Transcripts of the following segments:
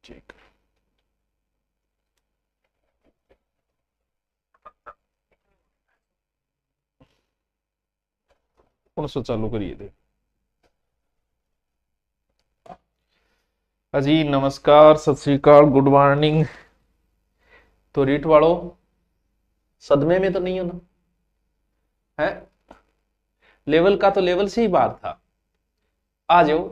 ठीक, कौन सा चालू करिए थे। अजी नमस्कार, सत श्री अकाल, गुड मॉर्निंग। तो रीट वालों, सदमे में तो नहीं हो ना? है लेवल का तो लेवल से ही बाहर था। आ जाओ,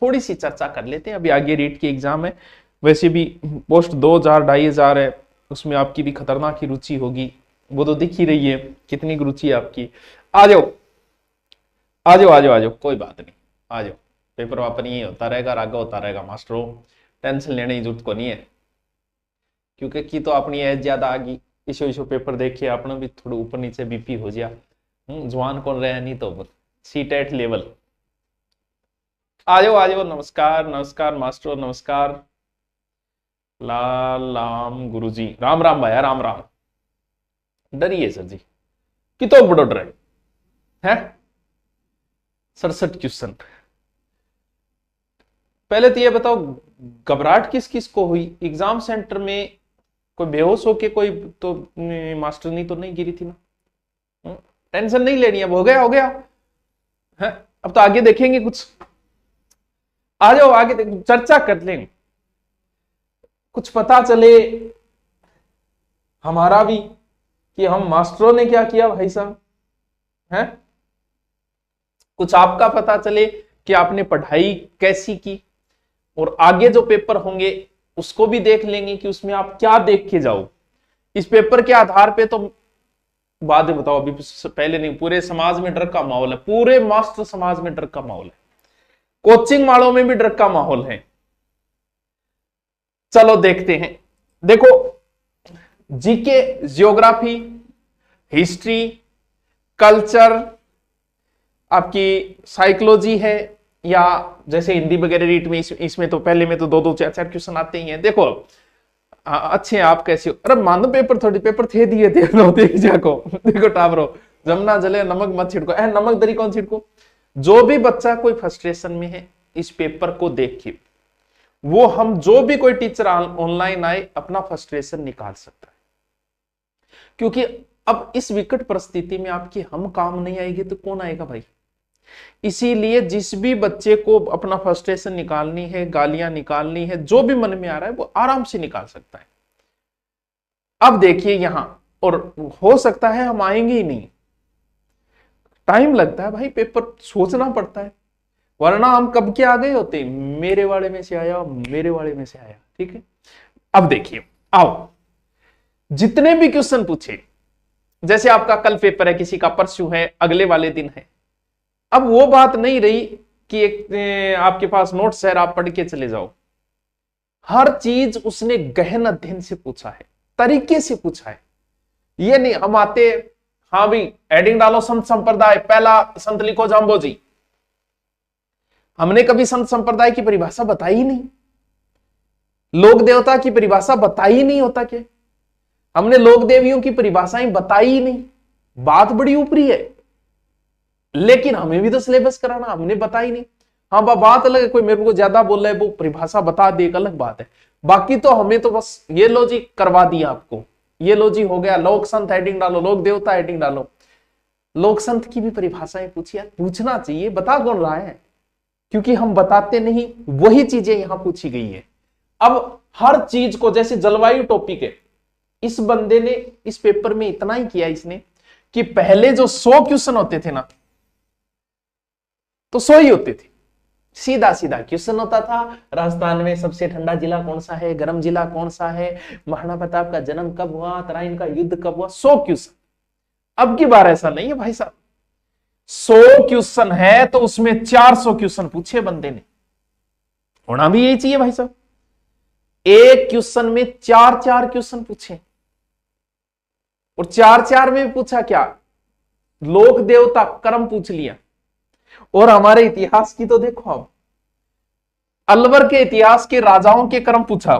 थोड़ी सी चर्चा कर लेते हैं। अभी आगे रीट की एग्जाम है, वैसे भी पोस्ट 2000 2500 है, उसमें आपकी भी खतरनाक ही रुचि होगी, वो तो दिख ही रही है कितनी रुचि है आपकी। आ जाओ आ जाओ आ जाओ आ जाओ, कोई बात नहीं, आ जाओ। पेपर वापर ये होता रहेगा, आगे होता रहेगा मास्टरों, टेंशन लेने की जरूरत को नहीं है। क्योंकि की तो अपनी एज ज्यादा आ गई, इशो इशो पेपर देखिए, अपना भी थोड़ा ऊपर नीचे बीपी हो गया। जवान कौन रहे, नहीं तो सीटेट लेवल। आ जाओ नमस्कार नमस्कार मास्टर, नमस्कार। लाल राम गुरुजी, राम राम भाया, राम राम। डरिए सर जी, कि तो बड़ो डर है। 67 क्वेश्चन। पहले तो ये बताओ, घबराहट किस किस को हुई एग्जाम सेंटर में? कोई बेहोश होके कोई तो मास्टरनी तो नहीं गिरी थी ना? टेंशन नहीं लेनी है, हो गया हो गया है। अब तो आगे देखेंगे कुछ। आ जाओ आगे चर्चा कर लेंगे, कुछ पता चले हमारा भी कि हम मास्टरों ने क्या किया भाई साहब, है कुछ आपका पता चले कि आपने पढ़ाई कैसी की, और आगे जो पेपर होंगे उसको भी देख लेंगे कि उसमें आप क्या देख के जाओ। इस पेपर के आधार पे तो बाद में बताओ, अभी पहले नहीं, पूरे समाज में डर का माहौल है, पूरे मास्टर समाज में डर का माहौल है, कोचिंग वालों में भी डर का माहौल है। चलो देखते हैं। देखो, जीके, ज्योग्राफी, हिस्ट्री, कल्चर, आपकी साइकोलॉजी है, या जैसे हिंदी वगैरह रीट में इसमें तो पहले में तो 2 2 4 4 क्वेश्चन आते ही हैं। देखो अच्छे हैं आप, कैसे हो? अरे मान पेपर थोड़ी पेपर थे दिए थे जाको। देखो टाबरो, जमना जले नमक मत छिड़को, नमक दरी कौन छिड़को? जो भी बच्चा कोई फ्रस्ट्रेशन में है, इस पेपर को देख के वो हम जो भी कोई टीचर ऑनलाइन आए अपना फ्रस्ट्रेशन निकाल सकता है। क्योंकि अब इस विकट परिस्थिति में आपकी हम काम नहीं आएगी तो कौन आएगा भाई? इसीलिए जिस भी बच्चे को अपना फ्रस्ट्रेशन निकालनी है, गालियां निकालनी है, जो भी मन में आ रहा है वो आराम से निकाल सकता है। अब देखिए यहां, और हो सकता है हम आएंगे ही नहीं, टाइम लगता है भाई, पेपर सोचना पड़ता है, वरना हम कब के आ गए होते, मेरे वाले में से आया, मेरे वाले में से आया। ठीक है, अब देखिए, आओ जितने भी क्वेश्चन पूछे, जैसे आपका कल पेपर है, किसी का परसों है, अगले वाले दिन है, अब वो बात नहीं रही कि एक आपके पास नोट्स है आप पढ़ के चले जाओ। हर चीज उसने गहन अध्ययन से पूछा है, तरीके से पूछा है। ये नहीं हम आते, हाँ भाई एडिंग डालो संत संप्रदाय, पहला संत लिखो जाम्बो जी। हमने कभी संत संप्रदाय की परिभाषा बताई ही नहीं, लोक देवता की परिभाषा बताई ही नहीं होता क्या, हमने लोक देवियों की परिभाषाएं बताई ही नहीं। बात बड़ी ऊपरी है, लेकिन हमें भी तो सिलेबस कराना, हमने बताई नहीं। हाँ बात अलग है, कोई मेरे को ज्यादा बोल रहा है वो परिभाषा बता दे, एक अलग बात है। बाकी तो हमें तो बस ये लो जी करवा दिया आपको, ये लो जी हो गया, लोक संत हेडिंग डालो, लोक देवता हेडिंग डालो। लोक संत की भी परिभाषाएं पूछी यार, पूछना चाहिए, बता कौन रहा है? क्योंकि हम बताते नहीं, वही चीजें यहां पूछी गई है। अब हर चीज को, जैसे जलवायु टॉपिक है, इस बंदे ने इस पेपर में इतना ही किया इसने कि पहले जो 100 क्वेश्चन होते थे ना, तो 100 ही होते थे, सीधा सीधा क्वेश्चन होता था। राजस्थान में सबसे ठंडा जिला कौन सा है, गर्म जिला कौन सा है, महाराणा प्रताप का जन्म कब हुआ, तराइन का युद्ध कब हुआ, 100 क्वेश्चन। अब की बार ऐसा नहीं है भाई साहब, 100 क्वेश्चन है तो उसमें 400 क्वेश्चन पूछे बंदे ने। होना भी यही चाहिए भाई साहब, एक क्वेश्चन में 4 क्वेश्चन पूछे, और 4 में पूछा क्या, लोक देवता कर्म पूछ लिया। और हमारे इतिहास की तो देखो, अब अलवर के इतिहास के राजाओं के कर्म पूछा,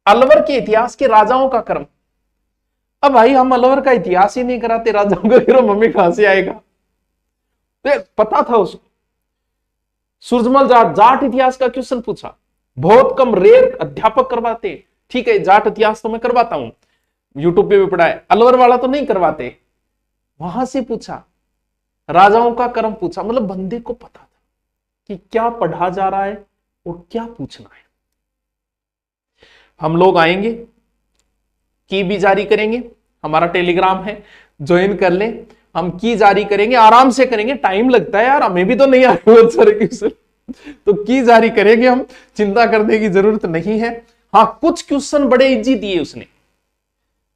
अलवर के इतिहास के राजाओं का कर्म। अब भाई हम अलवर का इतिहास ही नहीं कराते राजाओं का, फिर मम्मी कहां से आएगा? तो पता था उसको। सूरजमल जाट इतिहास का क्वेश्चन पूछा, बहुत कम रेयर अध्यापक करवाते। ठीक है, जाट इतिहास तो मैं करवाता हूं, यूट्यूब पे भी पढ़ा है, अलवर वाला तो नहीं करवाते। वहां से पूछा, राजाओं का क्रम पूछा, मतलब बंदे को पता था कि क्या पढ़ा जा रहा है और क्या पूछना है। हम लोग आएंगे, की भी जारी करेंगे, हमारा टेलीग्राम है, ज्वाइन कर ले। हम की जारी करेंगे, आराम से करेंगे, टाइम लगता है यार, हमें भी तो नहीं आ रहे बहुत सारे क्वेश्चन, तो की जारी करेंगे हम, चिंता करने की जरूरत नहीं है। हाँ, कुछ क्वेश्चन बड़े इजी दिए उसने,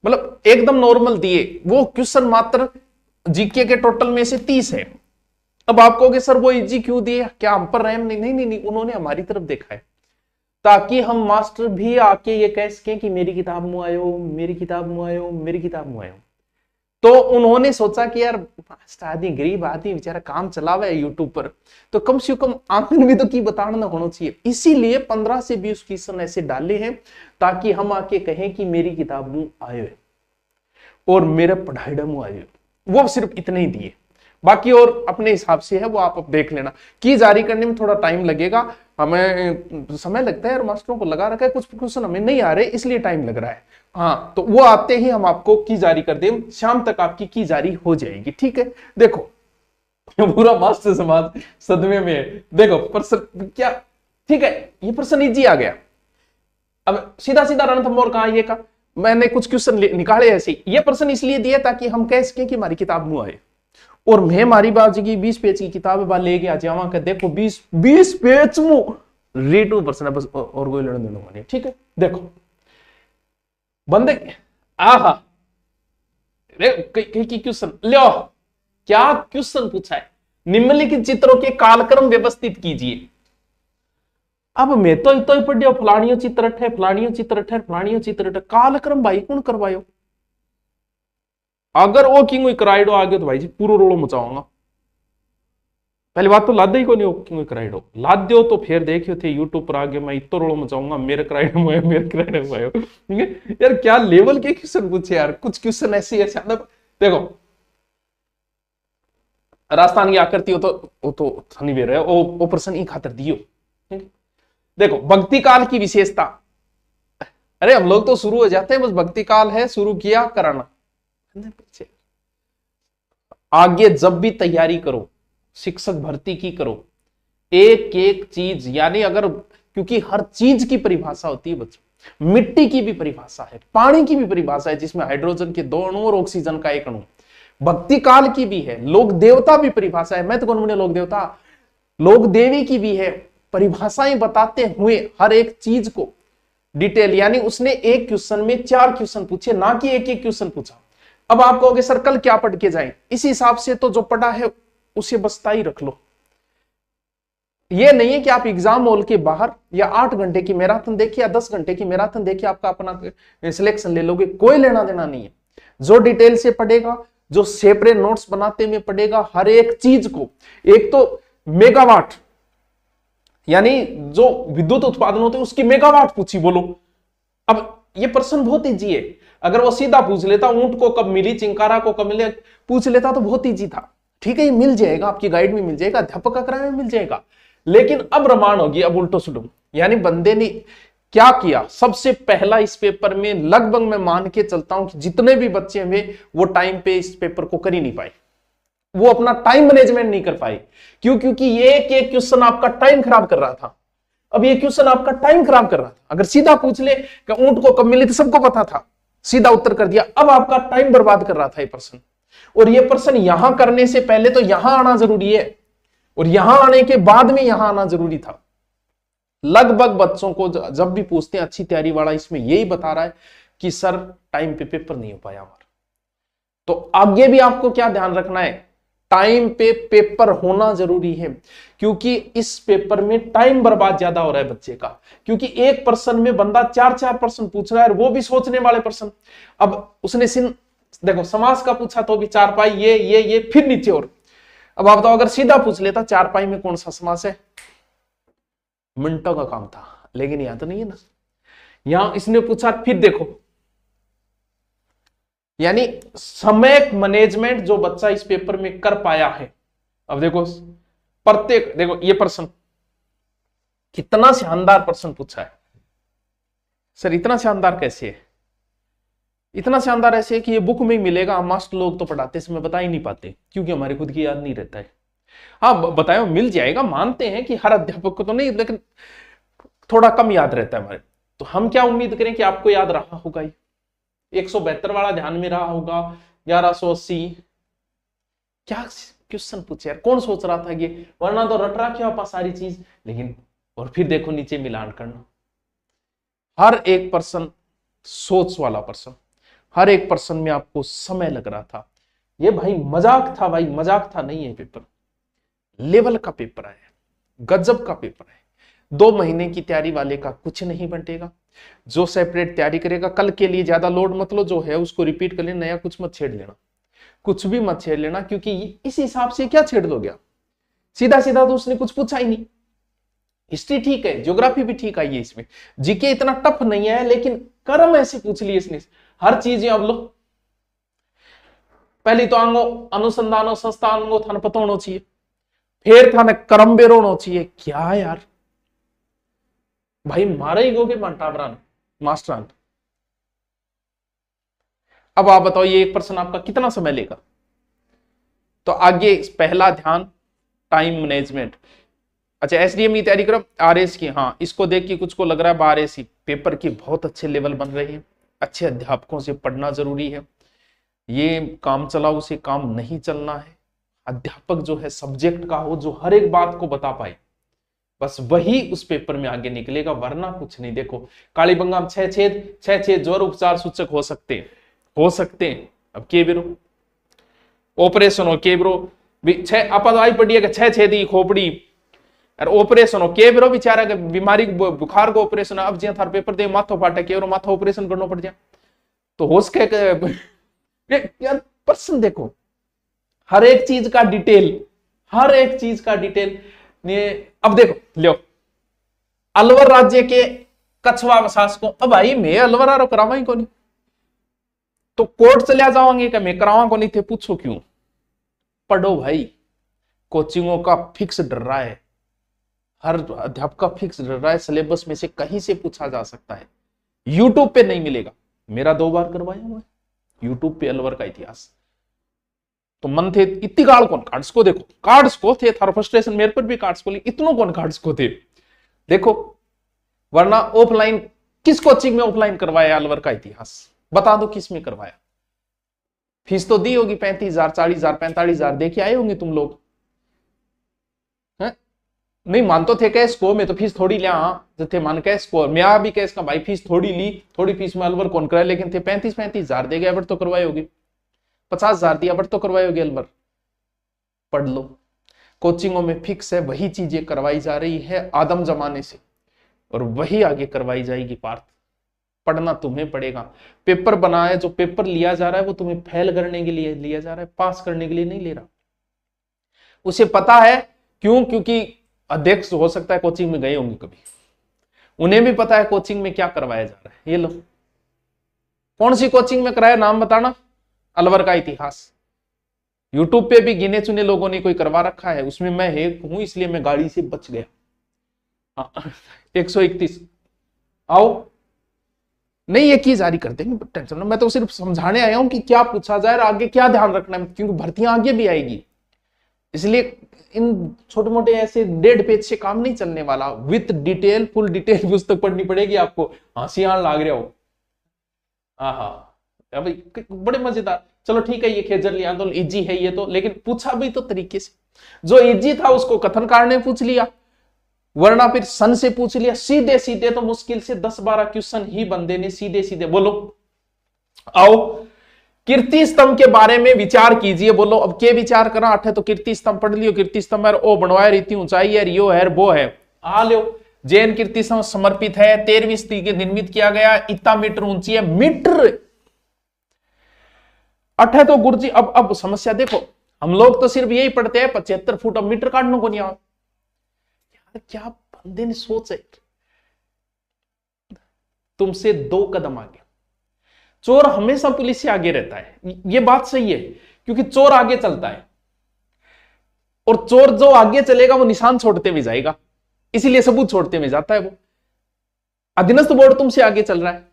मतलब एकदम नॉर्मल दिए। वो क्वेश्चन मात्र जीके के टोटल में से 30 है। अब आप कहोगे सर वो इजी क्यों दिए, क्या हम पर रहम नहीं? नहीं नहीं नहीं, उन्होंने हमारी तरफ देखा है, ताकि हम मास्टर भी आके ये कह सकें कि मेरी किताब मुँह आयो, मेरी किताब मुँह आयो, मेरी किताब मुँह आयो। तो उन्होंने सोचा कि यार आदमी गरीब आदमी बेचारा काम चलावा है यूट्यूब पर, तो कम से कम आंकन भी तो की बताना होना चाहिए। इसीलिए 15 से 20 क्वेश्चन ऐसे डाले हैं ताकि हम आके कहें कि मेरी किताब मुँह आयो और मेरा पढ़ाई मुँह आयो। वो सिर्फ इतने ही दिए, बाकी और अपने हिसाब से है, वो आप अब देख लेना। की जारी करने में थोड़ा टाइम लगेगा, हमें समय लगता है, और मास्टरों को लगा रखा है, कुछ क्वेश्चन हमें नहीं आ रहे इसलिए टाइम लग रहा है। हाँ, तो वो आते ही हम आपको की जारी कर दें, शाम तक आपकी की जारी हो जाएगी। ठीक है, देखो पूरा मास्टर समाज सदमे में है। देखो प्रश्न क्या, ठीक है, ये प्रश्न इजी आ गया। अब सीधा सीधा रणथंभौर कहा ये का, मैंने कुछ क्वेश्चन निकाले ऐसे। ये प्रश्न इसलिए दिया ताकि हम कह सकें कि हमारी किताब मुँह आए। और मैं मारी बाजी की 20 पेज की किताब लेके आ जावा कर, देखो 20 पेज मुंह रीड प्रश्न है बस, और कोई लेना देना नहीं। ठीक है, देखो बंदे आहा क्वेश्चन लो, क्या क्वेश्चन पूछा है, निम्नलिखित चित्रों के कालक्रम व्यवस्थित कीजिए। अब मैं तो ही पढ़ियो, फलानियों चित्र है, फलानियों चित्र है, फलानियों चित्र है, कालक्रम भाई कौन करवायो? अगर वो किंग कराइडो आ गया तो भाई जी पूरा रोलो मचाऊंगा। पहली बात तो लाद ही को नहीं किंग कराइडो, लाद दो तो फिर देखियो थे यूट्यूब पर आ गया, मैं इतो रोलो मचाऊंगा, मेरे कराइडो में मेरे कराइडो में। ठीक है यार, क्या लेवल के क्वेश्चन पूछे यार, कुछ क्वेश्चन ऐसे ऐसे मतलब देखो राजस्थान की आकृति हो तो वो तो थनी वे रहे वो प्रश्न ही खातर दियो। देखो भक्ति काल की विशेषता, अरे हम लोग तो शुरू हो जाते हैं, बस भक्ति काल है, शुरू किया कराना। आगे जब भी तैयारी करो, शिक्षक भर्ती की करो, एक एक चीज, यानी अगर, क्योंकि हर चीज की परिभाषा होती है बच्चों, मिट्टी की भी परिभाषा है, पानी की भी परिभाषा है जिसमें हाइड्रोजन के 2 अणु और ऑक्सीजन का 1 अणु, भक्ति काल की भी है, लोक देवता भी परिभाषा है, मैं तो कौन बने लोक देवता, लोक देवी की भी है। परिभाषाएं बताते हुए हर एक चीज को डिटेल, यानी उसने एक क्वेश्चन में 4 क्वेश्चन पूछे, ना कि एक एक क्वेश्चन पूछा। अब आप कहोगे सर कल क्या पढ़ के जाएं, इस हिसाब से तो जो पढ़ा है उसे बस्ता ही रख लो। यह नहीं है कि आप एग्जाम हॉल के बाहर या 8 घंटे की मैराथन देखिए या 10 घंटे की मैराथन देखिए आपका अपना सिलेक्शन ले लोगे, कोई लेना देना नहीं है। जो डिटेल से पढ़ेगा, जो सेपरेट नोट्स बनाते हुए पढ़ेगा, हर एक चीज को, एक तो मेगावाट यानी जो विद्युत उत्पादन होते हैं उसकी मेगावाट पूछी, बोलो। अब ये प्रश्न बहुत इजी है, अगर वो सीधा पूछ लेता ऊंट को कब मिली, चिंकारा को कब मिले, पूछ लेता तो बहुत इजी था। ठीक है, ये मिल जाएगा, आपकी गाइड में मिल जाएगा, अध्यापक का किराए में मिल जाएगा। लेकिन अब रमान होगी, अब उल्टो सुडो, यानी बंदे ने क्या किया, सबसे पहला इस पेपर में लगभग मैं मान के चलता हूं कि जितने भी बच्चे हुए वो टाइम पे इस पेपर को कर ही नहीं पाए, वो अपना टाइम मैनेजमेंट नहीं कर पाए। क्यों? क्योंकि ये एक क्वेश्चन आपका टाइम खराब कर रहा था। अब ये क्वेश्चन आपका टाइम खराब कर रहा था। अगर सीधा पूछ ले कि ऊंट को कब मिली तो सबको पता था, सीधा उत्तर कर दिया। अब आपका टाइम बर्बाद कर रहा था ये प्रश्न, और ये प्रश्न यहां करने से पहले तो यहां आना जरूरी है, और यहां आने के बाद में यहां आना जरूरी था। लगभग बच्चों को जब भी पूछते हैं अच्छी तैयारी वाला, इसमें यही बता रहा है कि सर टाइम पे पेपर नहीं हो पाया हमारा। तो आगे भी आपको क्या ध्यान रखना है, टाइम पे पेपर होना जरूरी है, क्योंकि इस पेपर में टाइम बर्बाद ज्यादा हो रहा है बच्चे का। क्योंकि एक प्रश्न में बंदा 4-4 प्रश्न पूछ रहा है, और वो भी सोचने वाले प्रश्न। अब उसने देखो समास का पूछा तो भी 4 पाई, ये फिर नीचे, और अब आप बताओ अगर सीधा पूछ लेता 4 पाई में कौन सा समास है, मिनटों का काम था। लेकिन यहां तो नहीं है ना, यहां इसने पूछा फिर देखो, यानी समय मैनेजमेंट जो बच्चा इस पेपर में कर पाया है। अब देखो प्रत्येक, देखो ये प्रश्न कितना शानदार प्रश्न पूछा है सर। इतना शानदार कैसे है? इतना शानदार ऐसे है कि ये बुक में ही मिलेगा। हम मास्टर लोग तो पढ़ाते समय बता ही नहीं पाते क्योंकि हमारे खुद की याद नहीं रहता है। हाँ बताए मिल जाएगा, मानते हैं कि हर अध्यापक को तो नहीं, लेकिन थोड़ा कम याद रहता है हमारे। तो हम क्या उम्मीद करें कि आपको याद रहा होगा। ये 172 वाला ध्यान में रहा होगा, 1180। क्या क्वेश्चन पूछे यार, कौन सोच रहा था ये, वरना तो रट रहा क्या सारी चीज। लेकिन और फिर देखो नीचे मिलान करना, हर एक पर्सन सोच वाला पर्सन, हर एक पर्सन में आपको समय लग रहा था। ये भाई मजाक था, भाई मजाक था नहीं है। पेपर लेवल का पेपर आया, गजब का पेपर है। 2 महीने की तैयारी वाले का कुछ नहीं बंटेगा। जो सेपरेट तैयारी करेगा, कल के लिए ज्यादा लोड मत लो, जो है उसको रिपीट कर लेना, नया कुछ मत छेड़ लेना, कुछ भी मत छेड़ लेना, क्योंकि इस हिसाब से क्या छेड़ दोगे? सीधा सीधा तो उसने कुछ पूछा ही नहीं। हिस्ट्री ठीक है, ज्योग्राफी भी ठीक आई है इसमें, जीके इतना टफ नहीं है, लेकिन कर्म ऐसे पूछ लिए इसने। हर चीज अब लो, पहली तो आंगो अनुसंधानो संस्थान थाने पता होना चाहिए, फिर थाने कर्म बेरो होना चाहिए। क्या यार भाई मारे ही गोगे मंटावरान मास्टरान। अब आप बताओ ये एक पर्सन आपका कितना समय लेगा? तो आगे पहला ध्यान टाइम मैनेजमेंट। अच्छा एसडीएम की तैयारी करो, आरएस की, हाँ इसको देख के कुछ को लग रहा है आरएस पेपर की बहुत अच्छे लेवल बन रहे हैं, अच्छे अध्यापकों से पढ़ना जरूरी है। ये काम चलाओ से काम नहीं चलना है। अध्यापक जो है सब्जेक्ट का हो, जो हर एक बात को बता पाए, बस वही उस पेपर में आगे निकलेगा, वरना कुछ नहीं। देखो कालीबंगा में 6 छेद ज्वर उपचार सूचक हो सकते हैं। अब के बिरो ऑपरेशन हो, के बिरो 6 अपदवाई पड़ी है 6 छेदी खोपड़ी और ऑपरेशन हो, के बिरो बेचारा के बीमारी बुखार को ऑपरेशन। अब जिया थार पेपर दे माथो फाटे के माथा ऑपरेशन करना पड़ जाए तो होश के यार पर्सन देखो हर एक चीज का डिटेल अब देखो लो अलवर राज्य के कछवा वसास को, अब भाई मैं अलवर आरो करावा ही को नहीं, तो कोर्ट चले जाओगे कि मैं करावा को नहीं थे, पूछो क्यों? पढ़ो भाई, कोचिंगों का फिक्स डर रहा है, हर अध्यापक का फिक्स डर रहा है, सिलेबस में से कहीं से पूछा जा सकता है, यूट्यूब पे नहीं मिलेगा। मेरा 2 बार करवाया हुआ है यूट्यूब पे अलवर का इतिहास। तो मन थे इतनी गाड़ कौन कार्ड्स को, देखो कार्ड्स को थे थारा फ्रस्ट्रेशन, मेरे पर भी कार्ड्स को, इतनों कौन कार्ड्स को थे देखो। वरना ऑफलाइन किस कोचिंग में ऑफलाइन करवाया अलवर का इतिहास, बता दो किस में करवाया? फीस तो दी होगी 35,000 40,000 45,000 दे के आए होंगे तुम लोग, हैं? नहीं मान तो थे कैस को, मैं तो फीस थोड़ी लिया, हाँ थे मान कैस को, मैं भी कैस का भाई फीस थोड़ी ली, थोड़ी फीस में अलवर कौन कराए, लेकिन थे 35,000 दे गए, तो करवाए होगी 50,000 दिया, बट तो करवाए होगी अलवर। पढ़ लो, कोचिंगों में फिक्स है, वही चीजें करवाई जा रही है आदम जमाने से, और वही आगे करवाई जाएगी। पार्थ पढ़ना तुम्हें पड़ेगा। पेपर बना है, जो पेपर लिया जा रहा है वो तुम्हें फेल करने के लिए लिया जा रहा है, पास करने के लिए नहीं ले रहा। उसे पता है क्यों? क्योंकि अध्यक्ष हो सकता है कोचिंग में गए होंगे कभी, उन्हें भी पता है कोचिंग में क्या करवाया जा रहा है। ये लो कौन सी कोचिंग में कराया, नाम बताना? अलवर का इतिहास। यूट्यूब पे भी गिने चुने लोगों ने कोई करवा रखा है, उसमें मैं एक हूं, इसलिए मैं गाड़ी से बच गया। 131 आओ, नहीं ये की जारी कर देंगे, टेंशन ना, मैं तो सिर्फ समझाने आया हूं कि क्या पूछा जाए और आगे क्या ध्यान रखना है, क्योंकि भर्तियां आगे भी आएगी, इसलिए इन छोटे मोटे ऐसे 1.5 पेज से काम नहीं चलने वाला। विथ डिटेल, फुल डिटेल पुस्तक पढ़नी पड़ेगी आपको। हंसी आन लाग रहा हो, हाँ बड़े मजेदार। चलो ठीक है, ये खेजरली आंदोलन इजी है ये तो, लेकिन पूछा भी तो तरीके से, जो इजी था उसको कथन कार ने पूछ लिया, वरना फिर सन से पूछ लिया। सीधे सीधे तो मुश्किल से 10-12 क्वेश्चन ही बंदे ने सीधे सीधे। बोलो आओ, कीर्ति स्तंभ के बारे में विचार कीजिए। बोलो अब के विचार करा, अठे तो कीर्ति स्तंभ पढ़ लियो, कीर्ति स्तंभ है ओ बनवाया, रीति ऊंचाई है, यो है वो है, आ लो। जैन कीर्ति स्तंभ समर्पित है, 13वीं सदी के निर्मित किया गया, इतना मीटर ऊंची है, मीटर अठे तो गुरुजी। अब समस्या देखो, हम लोग तो सिर्फ यही पढ़ते हैं 75 फुट, अब मीटर काटने को नहीं आ। यार क्या बंदे ने सोच है, तुमसे 2 कदम आगे। चोर हमेशा पुलिस से आगे रहता है, ये बात सही है, क्योंकि चोर आगे चलता है, और चोर जो आगे चलेगा वो निशान छोड़ते भी जाएगा। इसीलिए सबूत छोड़ते में जाता है वो। अधीनस्थ बोर्ड तुमसे आगे चल रहा है,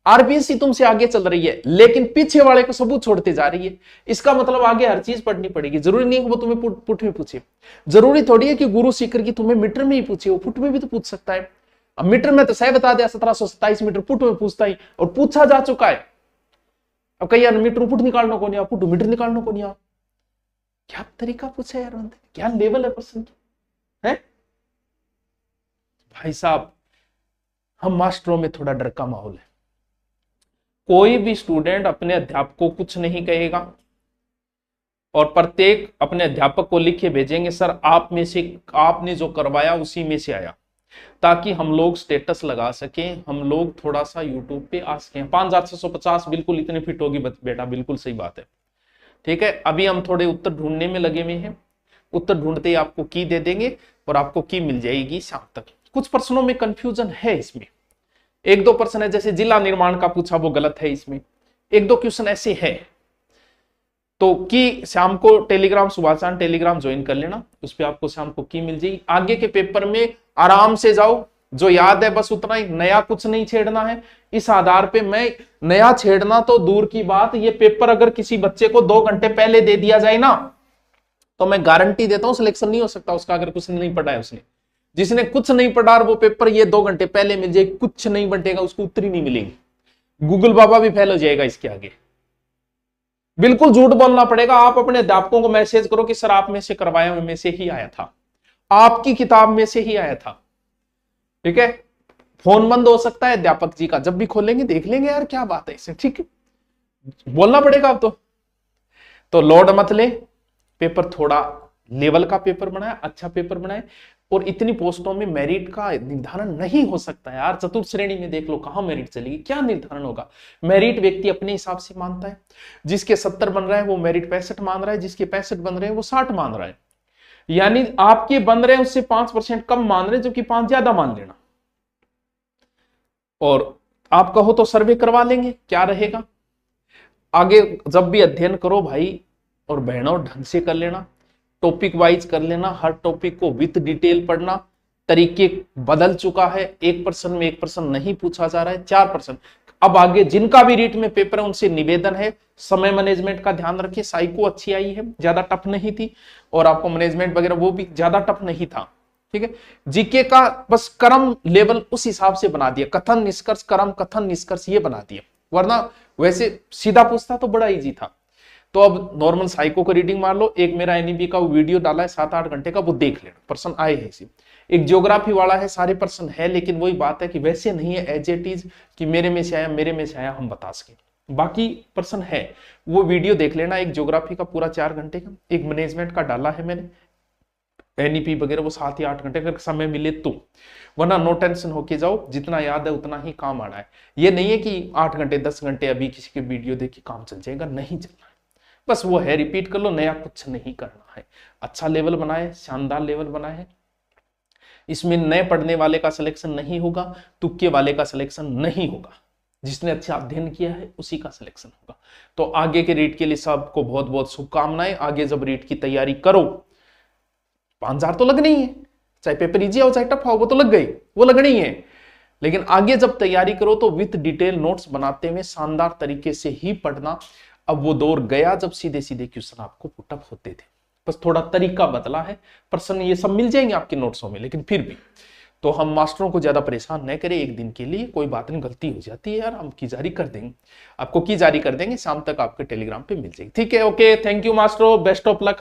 आरपीएससी तुमसे आगे चल रही है, लेकिन पीछे वाले को सबूत छोड़ते जा रही है। इसका मतलब आगे हर चीज पढ़नी पड़ेगी। जरूरी नहीं है वो तुम्हें पुट में पूछे, जरूरी थोड़ी है कि गुरु सीकर की तुम्हें मीटर में ही पूछे, वो पुट में भी तो पूछ सकता है। अब मीटर में तो सह बता दिया 1727 मीटर, पुट में पूछता ही, और पूछा जा चुका है। अब कई यार मीटर पुट निकालना को नहीं आ, पुट मीटर निकालना को नहीं आ। क्या तरीका पूछा यार, क्या लेवल है प्रश्न की, है भाई साहब। हम मास्टरों में थोड़ा डर का माहौल है। कोई भी स्टूडेंट अपने अध्यापक को कुछ नहीं कहेगा, और प्रत्येक अपने अध्यापक को लिख के भेजेंगे, सर आप में से आपने जो करवाया उसी में से आया, ताकि हम लोग स्टेटस लगा सकें, हम लोग थोड़ा सा यूट्यूब पे आ सकें। 5650 बिल्कुल इतने फिट होगी बेटा, बिल्कुल सही बात है। ठीक है, अभी हम थोड़े उत्तर ढूंढने में लगे हुए हैं, उत्तर ढूंढते ही आपको की दे देंगे और आपको की मिल जाएगी शाम तक। कुछ प्रश्नों में कंफ्यूजन है इसमें, एक दो प्रश्न है, जैसे जिला निर्माण का पूछा वो गलत है इसमें, एक दो क्वेश्चन ऐसे है। तो की शाम को टेलीग्राम, सुबह चांद टेलीग्राम ज्वाइन कर लेना, उस पर आपको शाम को की मिल जाएगी। आगे के पेपर में आराम से जाओ, जो याद है बस उतना ही, नया कुछ नहीं छेड़ना है। इस आधार पे मैं नया छेड़ना तो दूर की बात, ये पेपर अगर किसी बच्चे को 2 घंटे पहले दे दिया जाए ना, तो मैं गारंटी देता हूं सिलेक्शन नहीं हो सकता उसका, अगर कुछ नहीं पढ़ा है उसने। जिसने कुछ नहीं पढ़ा वो पेपर ये 2 घंटे पहले मिल जाए, कुछ नहीं बटेगा, उसको उत्तरी नहीं मिलेगी, गूगल बाबा भी फेल हो जाएगा इसके आगे। बिल्कुल झूठ बोलना पड़ेगा। आप अपने अध्यापकों को मैसेज करो कि सर आप में से करवाया में से ही आया था, आपकी किताब में से ही आया था। ठीक है, फोन बंद हो सकता है अध्यापक जी का, जब भी खोलेंगे देख लेंगे यार क्या बात है इससे। ठीक है, बोलना पड़ेगा अब तो लोड मत ले, पेपर थोड़ा लेवल का पेपर बनाए, अच्छा पेपर बनाए। और इतनी पोस्टों में मेरिट का निर्धारण नहीं हो सकता यार। चतुर्थ श्रेणी में देख लो कहां मेरिट चलेगी, क्या निर्धारण होगा। मेरिट व्यक्ति अपने हिसाब से मानता है, जिसके 70 बन रहा है वो मेरिट 65 मान रहा है, जिसके 65 बन रहे हैं वो 60 मान रहा है। यानी आपके बन रहे हैं उससे 5% कम मान रहे हैं, जबकि 5 ज्यादा मान लेना। और आप कहो तो सर्वे करवा लेंगे, क्या रहेगा। आगे जब भी अध्ययन करो भाई और बहनों, ढंग से कर लेना, टॉपिक वाइज कर लेना, हर टॉपिक को विद डिटेल पढ़ना। तरीके बदल चुका है, 1% में 1% नहीं पूछा जा रहा है, 4%। अब आगे जिनका भी रीट में पेपर है उनसे निवेदन है, समय मैनेजमेंट का ध्यान रखिए। साइको अच्छी आई है, ज्यादा टफ नहीं थी, और आपको मैनेजमेंट वगैरह वो भी ज्यादा टफ नहीं था। ठीक है, जीके का बस क्रम लेवल उस हिसाब से बना दिया, कथन निष्कर्ष क्रम, कथन निष्कर्ष ये बना दिया, वरना वैसे सीधा पूछता तो बड़ा इजी था। तो अब नॉर्मल साइको को रीडिंग मार लो। एक मेरा एनईबी का वीडियो डाला है 7-8 घंटे का, वो देख लेना, प्रश्न आए हैं इसी। एक ज्योग्राफी वाला है, सारे प्रश्न है, लेकिन वही बात है कि वैसे नहीं है एज इट इज कि मेरे में से आया मेरे में से आया हम बता सके। बाकी प्रश्न है, वो वीडियो देख लेना। एक ज्योग्राफी का पूरा 4 घंटे का, एक मैनेजमेंट का डाला है मैंने, एनईपी वगैरह वो 7 या 8 घंटे अगर समय मिले तो, वरना नो टेंशन होके जाओ, जितना याद है उतना ही काम आना है। ये नहीं है कि 8 घंटे 10 घंटे अभी किसी के वीडियो देख के काम चल जाएगा, नहीं चलना है। बस वो है, रिपीट कर लो, नया कुछ नहीं करना है। अच्छा लेवल बनाए, शानदार लेवल बनाए। इसमें नए पढ़ने वाले का सिलेक्शन नहीं होगा, तुक्के वाले का सिलेक्शन नहीं होगा, जिसने अच्छा अध्ययन किया है उसी का सिलेक्शन होगा। तो आगे के रीट के लिए सबको बहुत बहुत शुभकामनाएं। आगे जब रीट की तैयारी करो, 5000 तो लगनी ही है, चाहे पेपर इजी हो चाहे टफ हो, वो तो लग गई, वो लगनी ही है। लेकिन आगे जब तैयारी करो तो विथ डिटेल नोट्स बनाते हुए शानदार तरीके से ही पढ़ना। अब वो दौर गया जब सीधे सीधे क्वेश्चन आपको पुटअप होते थे, बस थोड़ा तरीका बदला है। प्रश्न ये सब मिल जाएंगे आपके नोट्सों में, लेकिन फिर भी तो हम मास्टरों को ज्यादा परेशान न करें। एक दिन के लिए कोई बात नहीं, गलती हो जाती है यार, हम की जारी कर देंगे, आपको की जारी कर देंगे, शाम तक आपके टेलीग्राम पे मिल जाएगी। ठीक है, ओके, थैंक यू मास्टरों, बेस्ट ऑफ लक।